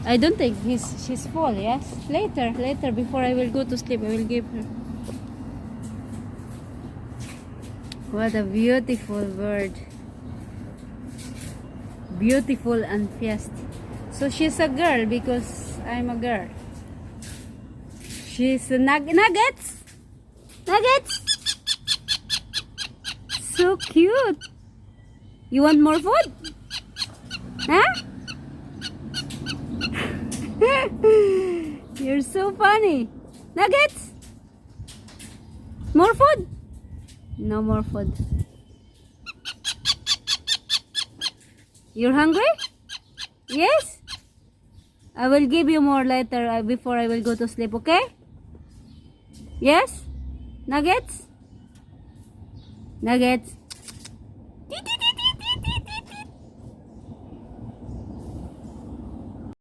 I don't think she's full, yes? Later, before I will go to sleep, I will give her. What a beautiful bird. Beautiful and fast. So she's a girl because I'm a girl. She's a nuggets. Nuggets. So cute. You want more food? Huh? You're so funny. Nuggets? More food? No more food. You're hungry? Yes? I will give you more later before I will go to sleep, okay? Yes? Nuggets? Nuggets?